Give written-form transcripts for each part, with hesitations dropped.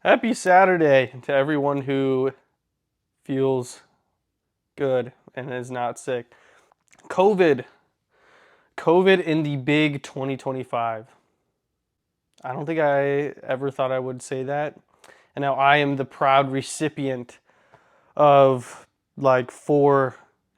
Happy Saturday to everyone who feels good and is not sick. COVID. COVID in the big 2025. I don't think I ever thought I would say that. And now I am the proud recipient of like 4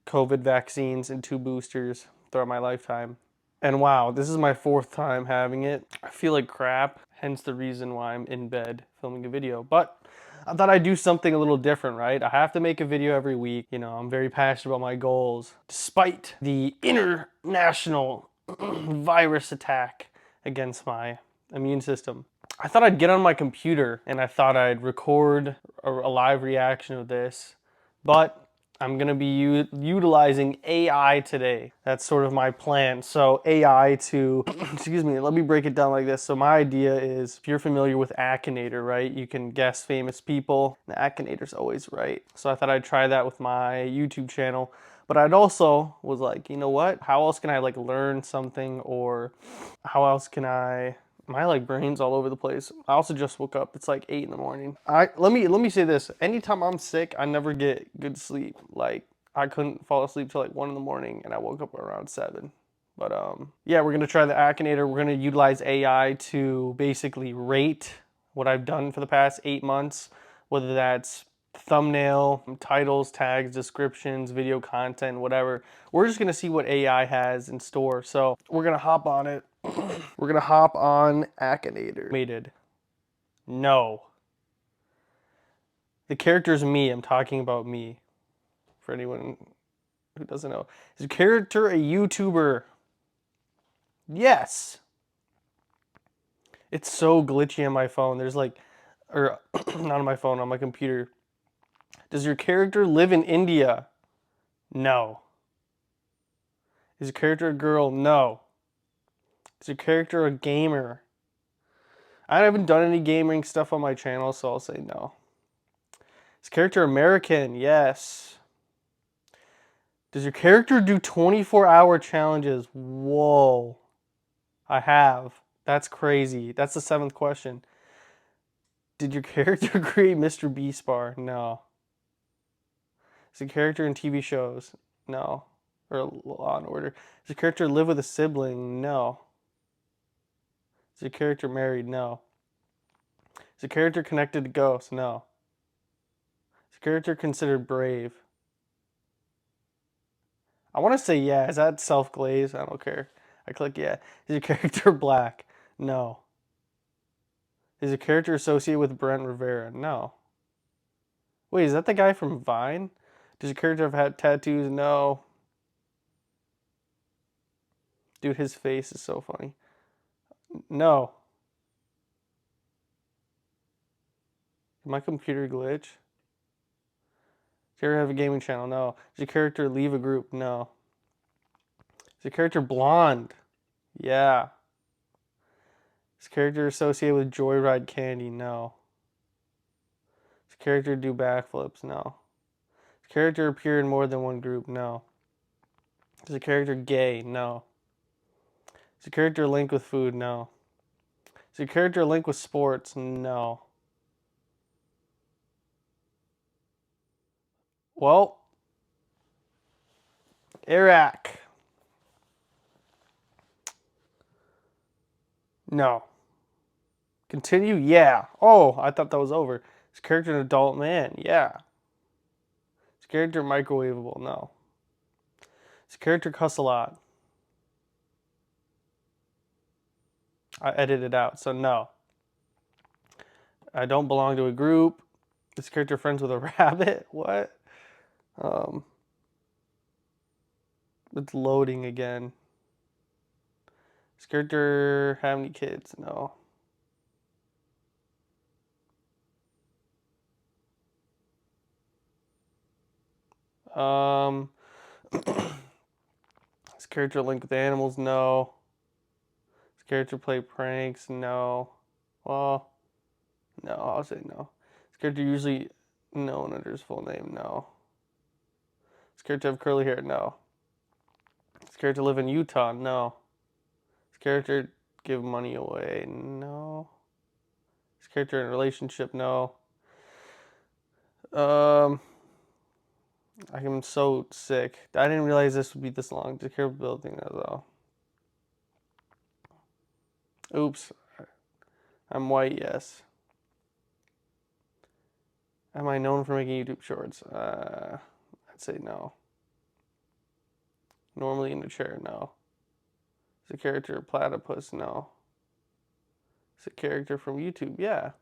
COVID vaccines and 2 boosters throughout my lifetime. And wow, this is my 4th time having it. I feel like crap, hence the reason why I'm in bed filming a video. But I thought I'd do something a little different, right? I have to make a video every week. You know, I'm very passionate about my goals, despite the international virus attack against my immune system. I thought I'd get on my computer and I thought I'd record a live reaction of this, but I'm going to be utilizing AI today. That's sort of my plan. So AI to, excuse me, let me break it down like this. So my idea is, if you're familiar with Akinator, right? You can guess famous people. The Akinator's always right. So I thought I'd try that with my YouTube channel. But I'd also was like, you know what? How else can I like learn something, or how else can I my like brain's all over the place. I also just woke up. It's like 8 in the morning. Let me say this. Anytime I'm sick, I never get good sleep. Like I couldn't fall asleep till like 1 in the morning and I woke up around 7. But yeah, we're gonna try the Akinator. We're gonna utilize AI to basically rate what I've done for the past 8 months, whether that's thumbnail, titles, tags, descriptions, video content, whatever. We're just gonna see what AI has in store. So we're gonna hop on it. We're gonna hop on Akinator. Mated. No. The character's me. I'm talking about me. For anyone who doesn't know. Is the character a YouTuber? Yes. It's so glitchy on my phone. There's like, or not on my phone, on my computer. Does your character live in India? No. Is your character a girl? No. Is your character a gamer? I haven't done any gaming stuff on my channel, so I'll say no. Is character American? Yes. Does your character do 24-hour challenges? Whoa. I have. That's crazy. That's the 7th question. Did your character create Mr. Beast bar? No. Is your character in TV shows? No. Or Law and Order. Does your character live with a sibling? No. Is your character married? No. Is your character connected to ghosts? No. Is your character considered brave? I want to say yeah. Is that self-glaze? I don't care. I click yeah. Is your character black? No. Is your character associated with Brent Rivera? No. Wait, is that the guy from Vine? Does your character have had tattoos? No. Dude, his face is so funny. No. Did my computer glitch? Does your character have a gaming channel? No. Does your character leave a group? No. Is your character blonde? Yeah. Is your character associated with Joyride Candy? No. Does your character do backflips? No. Does your character appear in more than one group? No. Is your character gay? No. Is your character linked with food? No. Is your character linked with sports? No. Well, Iraq. No. Continue? Yeah. Oh, I thought that was over. Is character an adult man? Yeah. Is character microwavable? No. Is character cuss a lot? I edited it out, so no. I don't belong to a group. Is character friends with a rabbit? What? Um, it's loading again. Does character have any kids? No. Um, Does character link with animals? No. Does character play pranks? No. Well, no, I'll say no. Does character usually known under his full name? No. Does character have curly hair? No. Does character live in Utah? No. Does character give money away? No. Does character in a relationship? No. I am so sick. I didn't realize this would be this long. The character building though. Oops. I'm white, yes. Am I known for making YouTube shorts? I'd say no. Normally in a chair, no. Is a character a platypus? No. Is a character from YouTube? Yeah.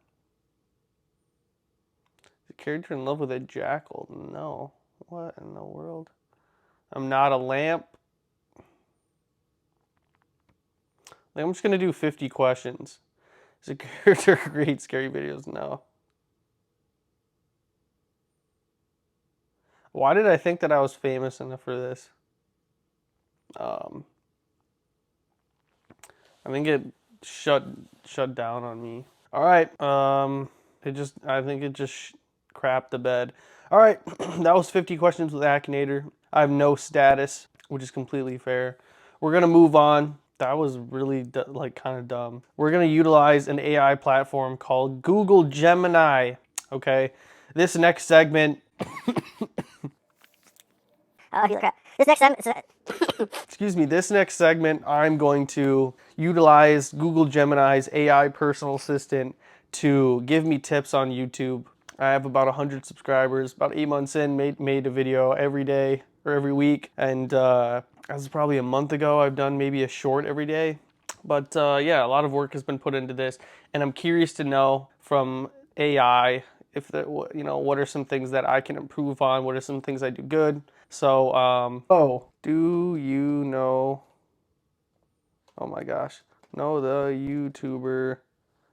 Is a character in love with a jackal? No. What in the world? I'm not a lamp. Like, I'm just gonna do 50 questions. Is a character create scary videos? No. Why did I think that I was famous enough for this? I think it shut down on me. All right. I think it just crapped the bed. All right. That was 50 questions with Akinator. I have no status, which is completely fair. We're gonna move on. That was really like kind of dumb. We're gonna utilize an AI platform called Google Gemini. Okay. This next segment. Crap. This next segment. Excuse me. This next segment, I'm going to utilize Google Gemini's AI personal assistant to give me tips on YouTube. I have about 100 subscribers. About 8 months in, made a video every day or every week, and as probably a month ago, I've done maybe a short every day. But yeah, a lot of work has been put into this, and I'm curious to know from AI if what are some things that I can improve on? What are some things I do good? So, do you know? Oh my gosh, know the YouTuber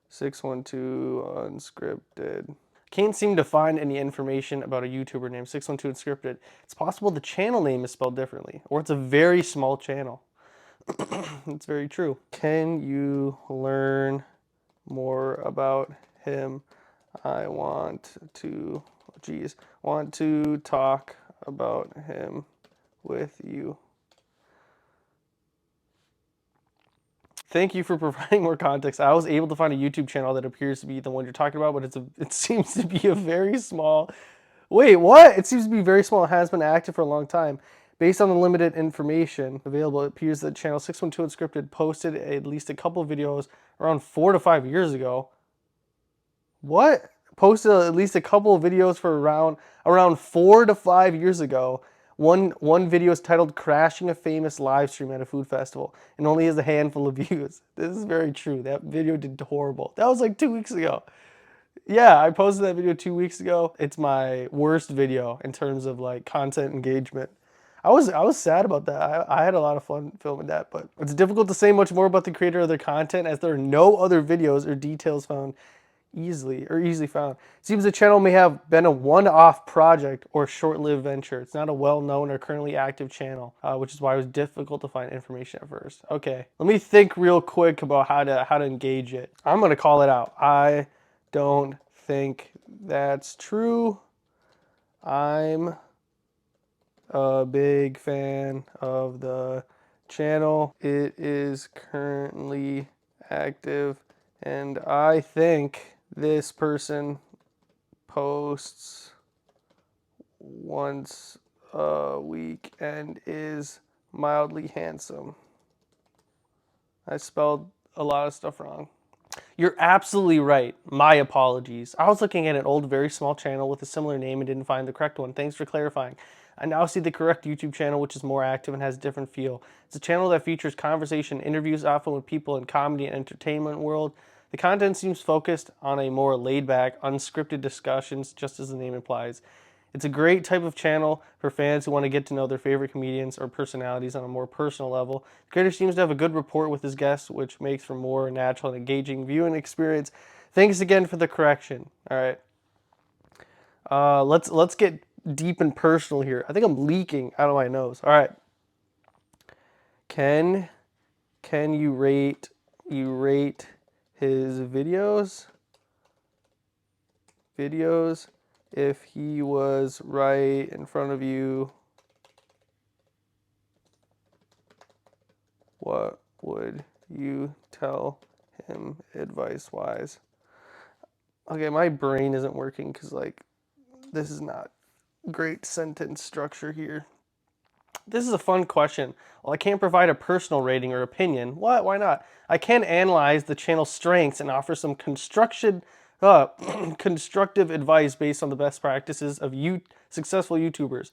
612 Unscripted? Can't seem to find any information about a YouTuber named 612 Unscripted. It's possible the channel name is spelled differently, or it's a very small channel. It's very true. Can you learn more about him? I want to, want to talk about him with you. Thank you for providing more context. I was able to find a YouTube channel that appears to be the one you're talking about, but it seems to be a very small. Wait, what? It seems to be very small. It has been active for a long time. Based on the limited information available, it appears that channel 612 Unscripted posted at least a couple of videos around 4 to 5 years ago. What? Posted at least a couple of videos for around 4 to 5 years ago. One video is titled "Crashing a Famous Live Stream at a Food Festival" and only has a handful of views. This is very true. That video did horrible. That was like 2 weeks ago. Yeah, I posted that video 2 weeks ago. It's my worst video in terms of like content engagement. I was sad about that. I had a lot of fun filming that, but it's difficult to say much more about the creator of their content as there are no other videos or details found easily found. It seems the channel may have been a one-off project or short-lived venture. It's not a well-known or currently active channel, which is why it was difficult to find information at first. Okay, let me think real quick about how to engage it. I'm gonna call it out. I don't think that's true. I'm a big fan of the channel. It is currently active, and I think this person posts once a week and is mildly handsome. I spelled a lot of stuff wrong. You're absolutely right. My apologies. I was looking at an old, very small channel with a similar name and didn't find the correct one. Thanks for clarifying. I now see the correct YouTube channel, which is more active and has a different feel. It's a channel that features conversation, interviews often with people in comedy and entertainment world. The content seems focused on a more laid-back, unscripted discussions, just as the name implies. It's a great type of channel for fans who want to get to know their favorite comedians or personalities on a more personal level. The creator seems to have a good rapport with his guests, which makes for more natural and engaging viewing experience. Thanks again for the correction. All right, let's get deep and personal here. I think I'm leaking out of my nose. All right, can you rate his videos? If he was right in front of you, what would you tell him advice-wise? Okay, my brain isn't working because like this is not great sentence structure here. This is a fun question. Well, I can't provide a personal rating or opinion. What? Why not? I can analyze the channel's strengths and offer some constructive advice based on the best practices of successful YouTubers.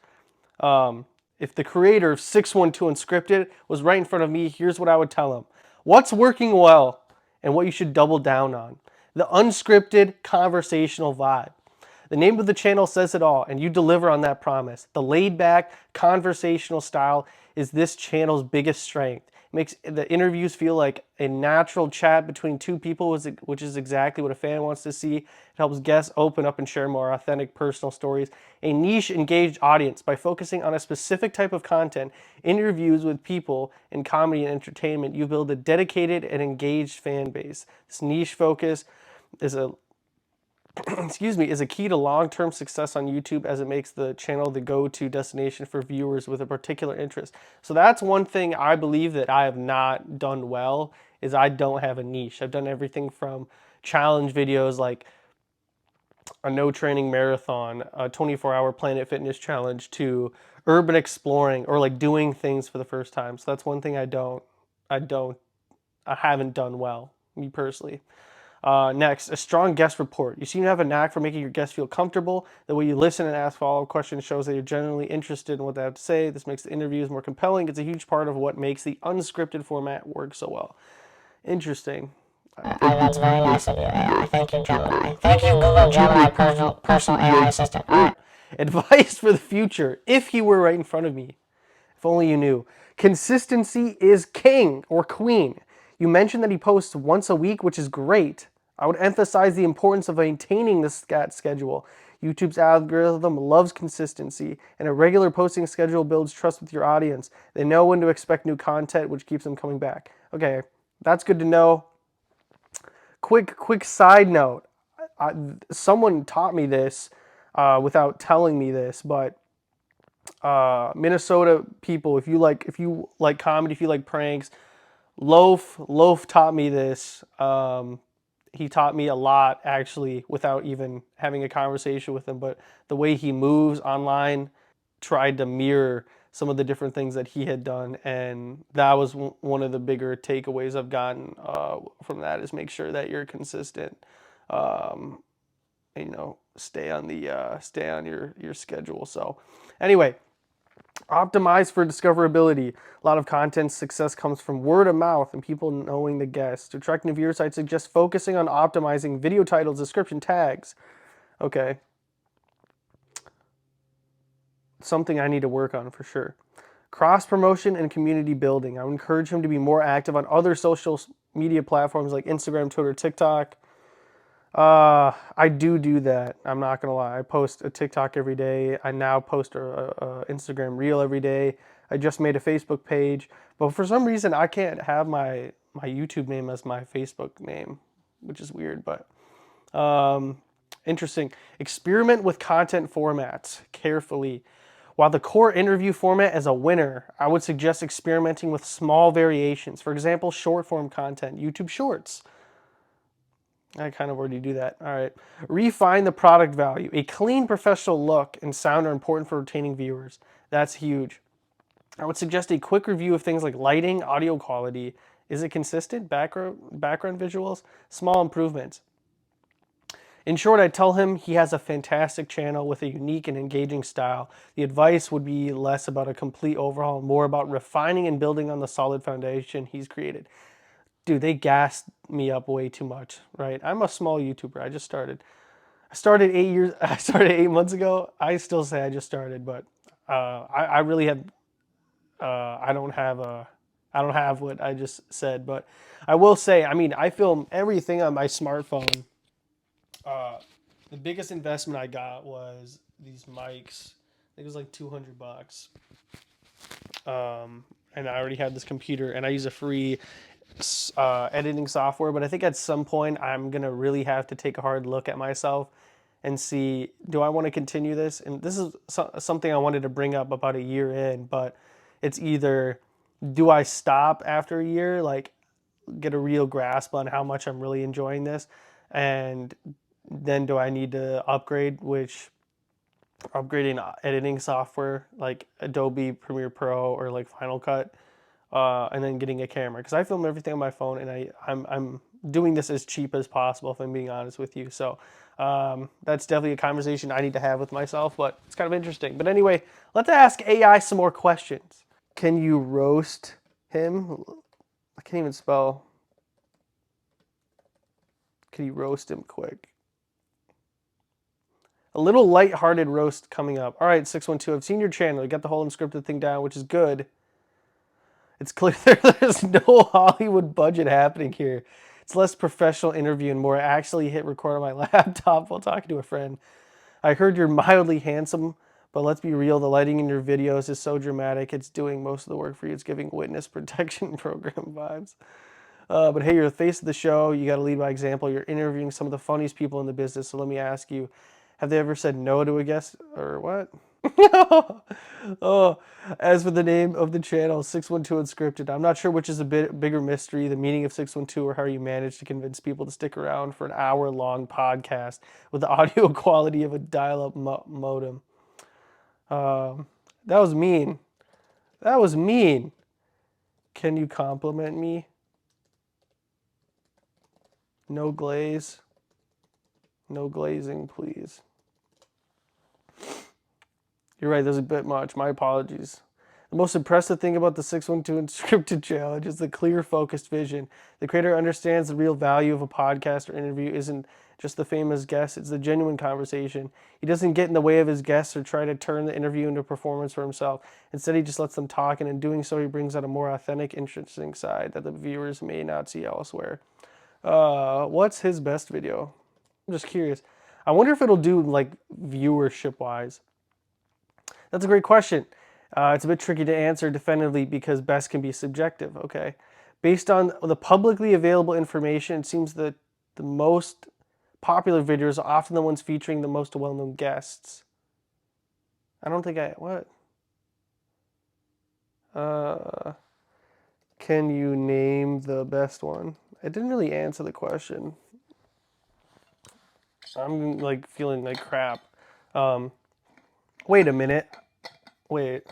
Um, if the creator of 612 Unscripted was right in front of me, here's what I would tell him. What's working well and what you should double down on. The unscripted conversational vibe. The name of the channel says it all, and you deliver on that promise. The laid-back, conversational style is this channel's biggest strength. It makes the interviews feel like a natural chat between two people, which is exactly what a fan wants to see. It helps guests open up and share more authentic, personal stories. A niche, engaged audience. By focusing on a specific type of content, interviews with people in comedy and entertainment, you build a dedicated and engaged fan base. This niche focus is a is a key to long-term success on YouTube, as it makes the channel the go-to destination for viewers with a particular interest. So that's one thing I believe that I have not done well, is I don't have a niche. I've done everything from challenge videos like a no training marathon, a 24-hour Planet Fitness challenge, to urban exploring or like doing things for the first time. So that's one thing I don't, I haven't done well, me personally. Next, a strong guest rapport. You seem to have a knack for making your guests feel comfortable. The way you listen and ask follow-up questions shows that you're genuinely interested in what they have to say. This makes the interviews more compelling. It's a huge part of what makes the unscripted format work so well. Interesting. That's very nice of you, AI. Thank you, Gemini. Thank you, Google Gemini, personal AI assistant. All right. Advice for the future, if he were right in front of me. If only you knew. Consistency is king or queen. You mentioned that he posts once a week, which is great. I would emphasize the importance of maintaining this schedule. YouTube's algorithm loves consistency, and a regular posting schedule builds trust with your audience. They know when to expect new content, which keeps them coming back. Okay, that's good to know. Quick side note. Someone taught me this without telling me this, but Minnesota people, if you like comedy, if you like pranks, Loaf taught me this. He taught me a lot actually without even having a conversation with him. But the way he moves online, tried to mirror some of the different things that he had done, and that was one of the bigger takeaways I've gotten from that, is make sure that you're consistent. Um, and, stay on your schedule. So anyway, optimize for discoverability. A lot of content success comes from word of mouth and people knowing the guest. To attract new viewers, I'd suggest focusing on optimizing video titles, description, tags. Okay. Something I need to work on for sure. Cross promotion and community building. I would encourage him to be more active on other social media platforms like Instagram, Twitter, TikTok. I do that. I'm not gonna lie. I post a TikTok every day. I now post a Instagram reel every day. I just made a Facebook page, but for some reason I can't have my YouTube name as my Facebook name, which is weird. But interesting. Experiment with content formats carefully. While the core interview format is a winner, I would suggest experimenting with small variations. For example, short form content, YouTube Shorts. I kind of already do that. All right. Refine the product value. A clean, professional look and sound are important for retaining viewers. That's huge. I would suggest a quick review of things like lighting, audio quality. Is it consistent? Background visuals? Small improvements. In short, I tell him he has a fantastic channel with a unique and engaging style. The advice would be less about a complete overhaul, more about refining and building on the solid foundation he's created. Dude, they gassed me up way too much, right? I'm a small YouTuber. I just started. I started 8 years. I started 8 months ago. I still say I just started, but I really have. I don't have a. I don't have what I just said, but I will say. I mean, I film everything on my smartphone. The biggest investment I got was these mics. I think it was like $200. And I already had this computer, and I use a free editing software. But I think at some point I'm gonna really have to take a hard look at myself and see, do I want to continue this? And this is something I wanted to bring up about a year in, but it's either, do I stop after a year, like get a real grasp on how much I'm really enjoying this, and then do I need to upgrade, which upgrading editing software like Adobe Premiere Pro or like Final Cut, and then getting a camera because I film everything on my phone and I'm doing this as cheap as possible if I'm being honest with you. So that's definitely a conversation I need to have with myself, but it's kind of interesting. But anyway, let's ask AI some more questions. Can you roast him? I can't even spell. Can you roast him quick? A little light-hearted roast coming up. All right, 612. I've seen your channel. You got the whole unscripted thing down, which is good. It's clear there's no Hollywood budget happening here. It's less professional interview and more actually hit record on my laptop while talking to a friend. I heard you're mildly handsome, but let's be real, the lighting in your videos is so dramatic, it's doing most of the work for you. It's giving witness protection program vibes. But hey, you're the face of the show. You got to lead by example. You're interviewing some of the funniest people in the business. So let me ask you, have they ever said no to a guest or what? Oh, as for the name of the channel, 612 Unscripted, I'm not sure which is a bit bigger mystery, the meaning of 612 or how you managed to convince people to stick around for an hour-long podcast with the audio quality of a dial-up modem. That was mean. That was mean. Can you compliment me? No glaze. No glazing, please. You're right, there's a bit much. My apologies. The most impressive thing about the 612 Unscripted Challenge is the clear, focused vision. The creator understands the real value of a podcast or interview isn't just the famous guest, it's the genuine conversation. He doesn't get in the way of his guests or try to turn the interview into a performance for himself. Instead, he just lets them talk, and in doing so, he brings out a more authentic, interesting side that the viewers may not see elsewhere. What's his best video? I'm just curious. I wonder if it'll do like viewership wise. That's a great question. It's a bit tricky to answer definitively because best can be subjective. Okay. Based on the publicly available information, it seems that the most popular videos are often the ones featuring the most well-known guests. I don't think I, what? Can you name the best one? It didn't really answer the question. I'm like feeling like crap. Wait a minute. Wait.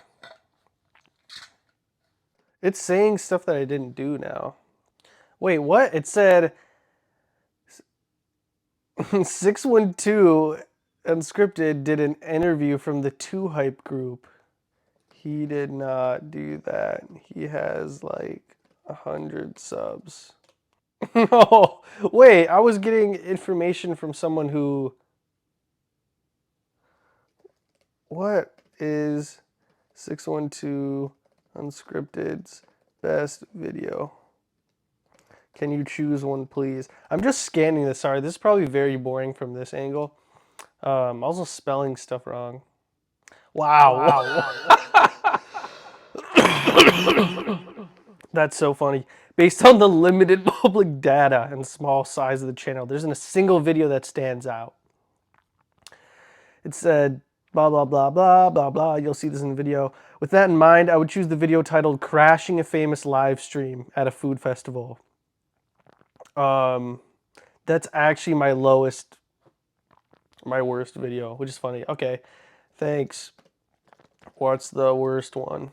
It's saying stuff that I didn't do now. Wait, what? It said 612 Unscripted did an interview from the 2 Hype group. He did not do that. He has like 100 subs. No, wait, I was getting information from someone who. What is 612 Unscripted's best video? Can you choose one, please? I'm just scanning this. Sorry, this is probably very boring from this angle. Also spelling stuff wrong. Wow. That's so funny. Based on the limited public data and small size of the channel, there isn't a single video that stands out. It said, blah, blah, blah, blah, blah, blah. You'll see this in the video. With that in mind, I would choose the video titled Crashing a Famous Live Stream at a Food Festival. That's actually my worst video, which is funny. Okay, thanks. What's the worst one?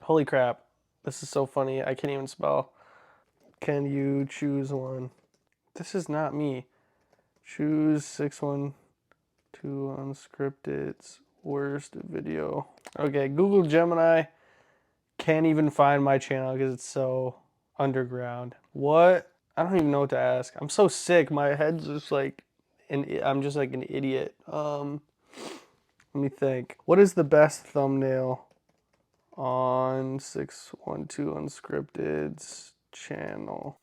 Holy crap. This is so funny. I can't even spell. Can you choose one? This is not me. Choose 612 Unscripted's worst video. Okay, Google Gemini can't even find my channel because it's so underground. What? I don't even know what to ask. I'm so sick. My head's just like, I'm just like an idiot. Let me think. What is the best thumbnail on 612 Unscripted's channel?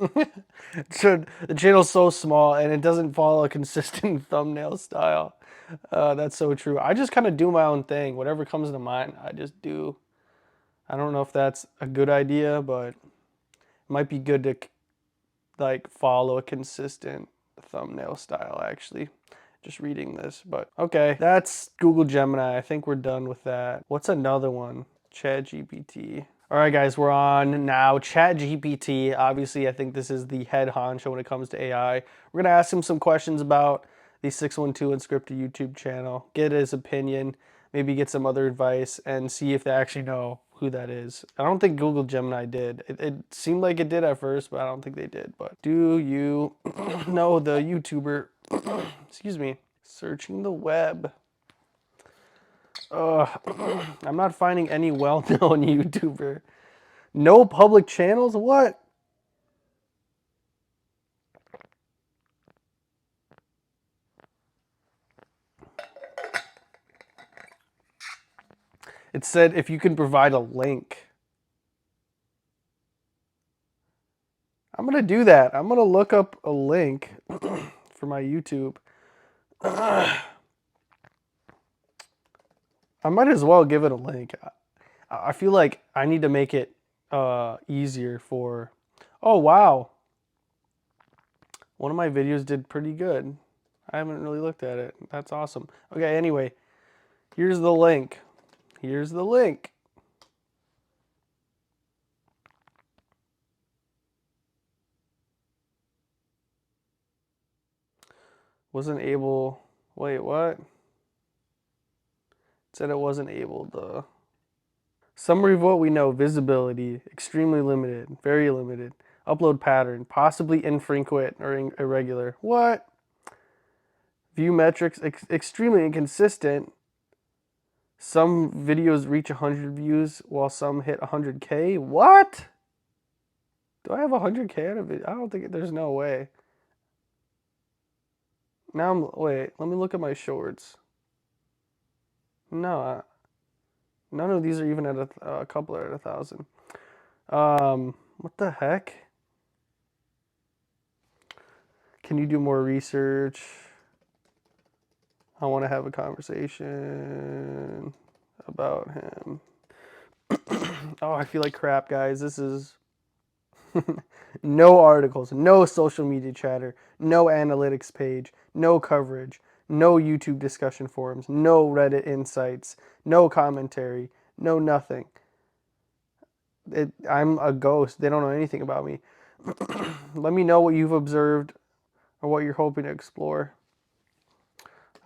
So the channel's so small and it doesn't follow a consistent thumbnail style. That's so true. I just kind of do my own thing. Whatever comes to mind, I just do. I don't know if that's a good idea, but it might be good to like follow a consistent thumbnail style actually. Just reading this, but okay. That's Google Gemini. I think we're done with that. What's another one? ChatGPT. All right, guys, we're on now. ChatGPT. Obviously, I think this is the head honcho when it comes to AI. We're gonna ask him some questions about the 612 Unscripted YouTube channel, get his opinion, maybe get some other advice, and see if they actually know who that is. I don't think Google Gemini did. It seemed like it did at first, but I don't think they did. But do you know the YouTuber? Excuse me. Searching the web. I'm not finding any well-known YouTuber. No public channels? What? It said if you can provide a link. I'm going to do that. I'm going to look up a link for my YouTube. I might as well give it a link. I feel like I need to make it easier for. Oh, wow. One of my videos did pretty good. I haven't really looked at it. That's awesome. Okay, anyway, here's the link. Here's the link. Wasn't able. Wait, what? It said it wasn't able to. Summary of what we know: visibility, extremely limited, very limited. Upload pattern, possibly infrequent or irregular. What? View metrics, extremely inconsistent. Some videos reach 100 views while some hit 100K. What? Do I have 100K on a video? I don't think there's no way. Wait, let me look at my shorts. No, none of these are even at a couple are at 1,000. What the heck? Can you do more research? I want to have a conversation about him. Oh, I feel like crap, guys. This is no articles, no social media chatter, no analytics page, no coverage, no YouTube discussion forums, no Reddit insights, no commentary, no nothing. I'm a ghost. They don't know anything about me. Let me know what you've observed or what you're hoping to explore.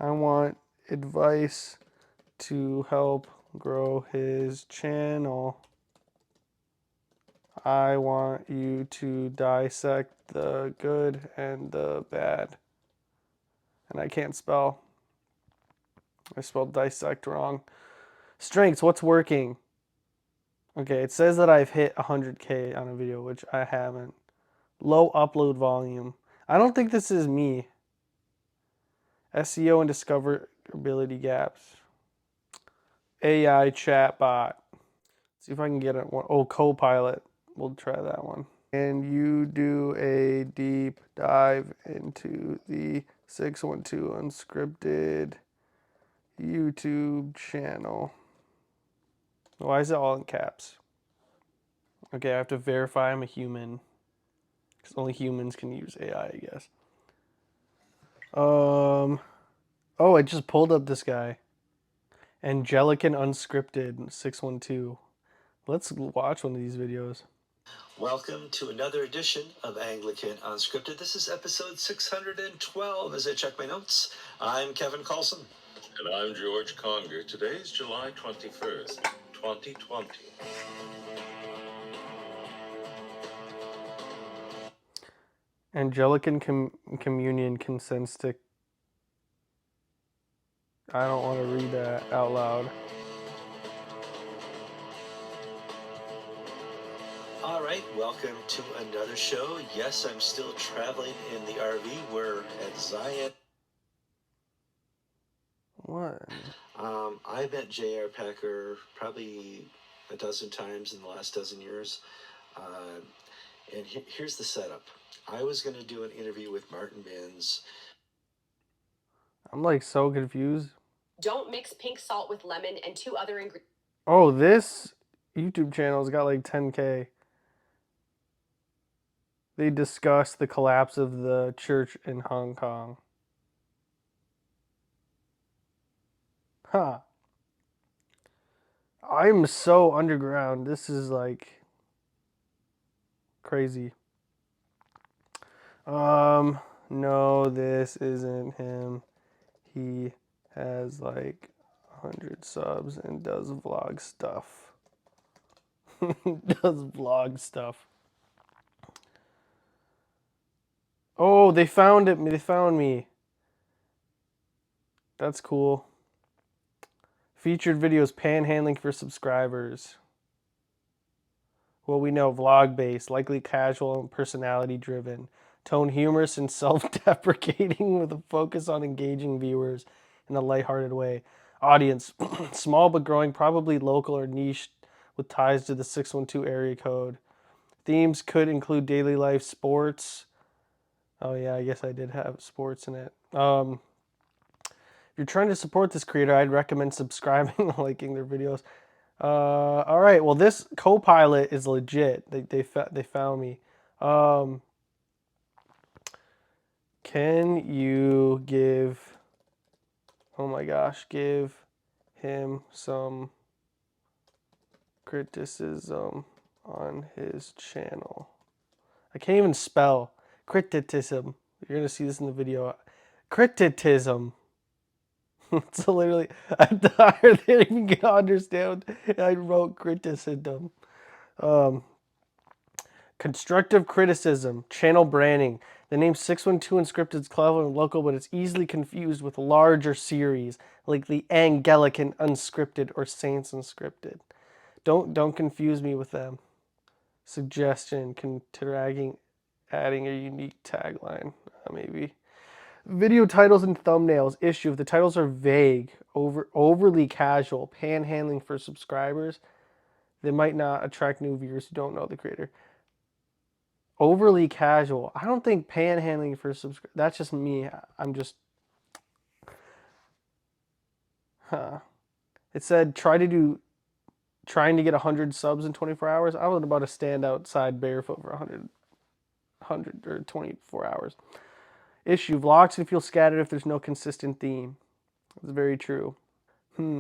I want advice to help grow his channel. I want you to dissect the good and the bad. And I can't spell. I spelled dissect wrong. Strengths, what's working? Okay, it says that I've hit 100K on a video, which I haven't. Low upload volume. I don't think this is me. SEO and discoverability gaps. AI chatbot. See if I can get it. Oh, Copilot. We'll try that one. And you do a deep dive into the 612 Unscripted YouTube channel. Why is it all in caps? Okay, I have to verify I'm a human. Because only humans can use AI, I guess. Oh, I just pulled up this guy. Angelic and Unscripted 612. Let's watch one of these videos. Welcome to another edition of Anglican Unscripted. This is episode 612. As I check my notes, I'm Kevin Carlson. And I'm George Conger. Today is July 21st, 2020. Angelican communion consents to. I don't want to read that out loud. All right, welcome to another show. Yes, I'm still traveling in the RV. We're at Zion. What? I met J.R. Packer probably a dozen times in the last dozen years. And here's the setup. I was going to do an interview with Martin Binns. I'm like so confused. Don't mix pink salt with lemon and 2 other ingredients. Oh, this YouTube channel's got like 10K. They discuss the collapse of the church in Hong Kong. Huh. I'm so underground. This is like crazy. No, this isn't him. He has like 100 subs and does vlog stuff. Does vlog stuff. Oh, they found it. They found me. That's cool. Featured videos panhandling for subscribers. Well, we know vlog based, likely casual and personality driven. Tone humorous and self deprecating with a focus on engaging viewers in a lighthearted way. Audience small but growing, probably local or niche with ties to the 612 area code. Themes could include daily life, sports. Oh, yeah, I guess I did have sports in it. If you're trying to support this creator, I'd recommend subscribing and liking their videos. All right. Well, this Copilot is legit. They found me. Um, can you give? Oh my gosh, give him some criticism on his channel. I can't even spell criticism. You're gonna see this in the video. Criticism. So literally, I didn't even get to understand. I wrote criticism. Um, Constructive criticism, channel branding. The name 612 Unscripted is clever and local, but it's easily confused with larger series like the Anglican Unscripted or Saints Unscripted. Don't confuse me with them. Suggestion: considering adding a unique tagline, maybe. Video titles and thumbnails. Issue: if the titles are vague, overly casual, panhandling for subscribers, they might not attract new viewers who don't know the creator. Overly casual. I don't think panhandling for subscribe. That's just me. I'm just. Huh. It said trying to get 100 subs in 24 hours. I was about to stand outside barefoot for 100 or 24 hours. Issue: vlogs can feel scattered if there's no consistent theme. It's very true.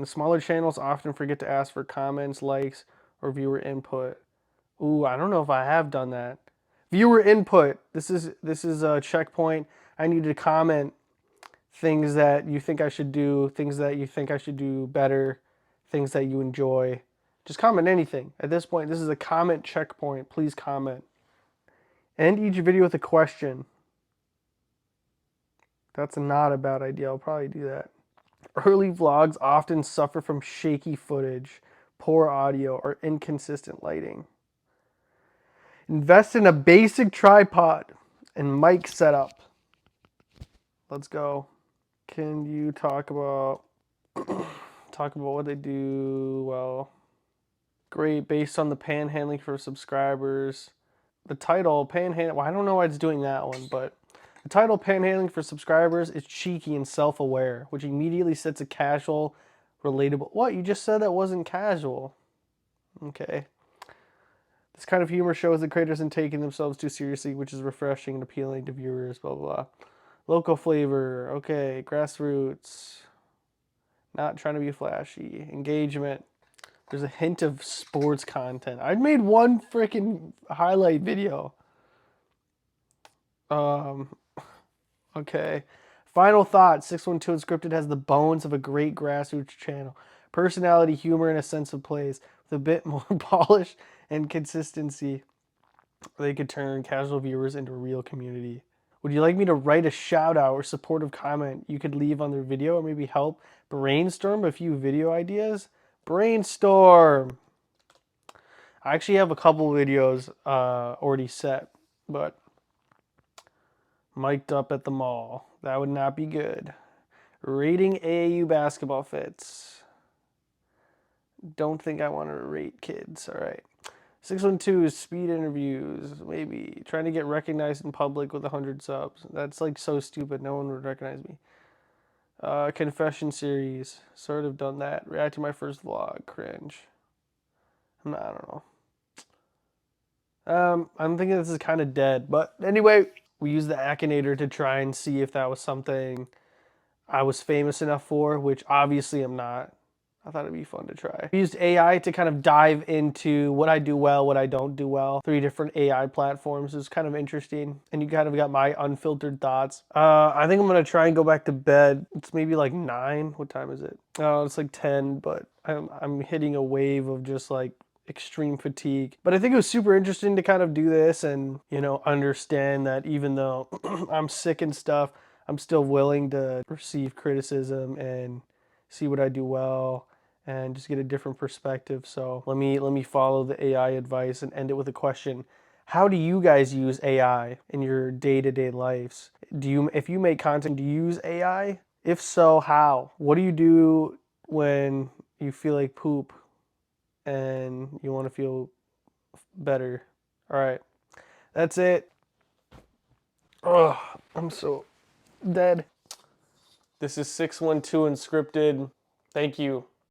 Smaller channels often forget to ask for comments, likes, or viewer input. Ooh, I don't know if I have done that. Viewer input. This is a checkpoint. I need to comment things that you think I should do, things that you think I should do better, things that you enjoy. Just comment anything. At this point, this is a comment checkpoint. Please comment. End each video with a question. That's not a bad idea. I'll probably do that. Early vlogs often suffer from shaky footage, poor audio, or inconsistent lighting. Invest in a basic tripod and mic setup. Let's go. Can you talk about what they do well? Great, based on the panhandling for subscribers. The title panhandling. Well, I don't know why it's doing that one, but the title panhandling for subscribers is cheeky and self-aware, which immediately sets a casual, relatable. What? You just said that wasn't casual. Okay. This kind of humor shows that creators aren't taking themselves too seriously, which is refreshing and appealing to viewers. Blah blah blah. Local flavor. Okay. Grassroots. Not trying to be flashy. Engagement. There's a hint of sports content. I made one freaking highlight video. Okay. Final thought. 612 Unscripted has the bones of a great grassroots channel. Personality, humor, and a sense of place. With a bit more polish and consistency, they could turn casual viewers into a real community. Would you like me to write a shout out or supportive comment you could leave on their video, or maybe help brainstorm a few video ideas? Brainstorm! I actually have a couple videos already set, but mic'd up at the mall. That would not be good. Rating AAU basketball fits. Don't think I want to rate kids. All right. 612 speed interviews. Maybe trying to get recognized in public with 100 subs. That's like so stupid. No one would recognize me. Confession series. Sort of done that. React to my first vlog. Cringe. I don't know. I'm thinking this is kind of dead. But anyway, we used the Akinator to try and see if that was something I was famous enough for, which obviously I'm not. I thought it'd be fun to try. I used AI to kind of dive into what I do well, what I don't do well. 3 different AI platforms is kind of interesting. And you kind of got my unfiltered thoughts. I think I'm going to try and go back to bed. It's maybe like 9. What time is it? Oh, it's like 10, but I'm hitting a wave of just like extreme fatigue. But I think it was super interesting to kind of do this and, you know, understand that even though I'm sick and stuff, I'm still willing to receive criticism and see what I do well and just get a different perspective. So let me follow the AI advice and end it with a question. How do you guys use AI in your day-to-day lives? If you make content, do you use AI? If so, how? What do you do when you feel like poop and you want to feel better? All right. That's it. Oh, I'm so dead. This is 612 Unscripted. Thank you.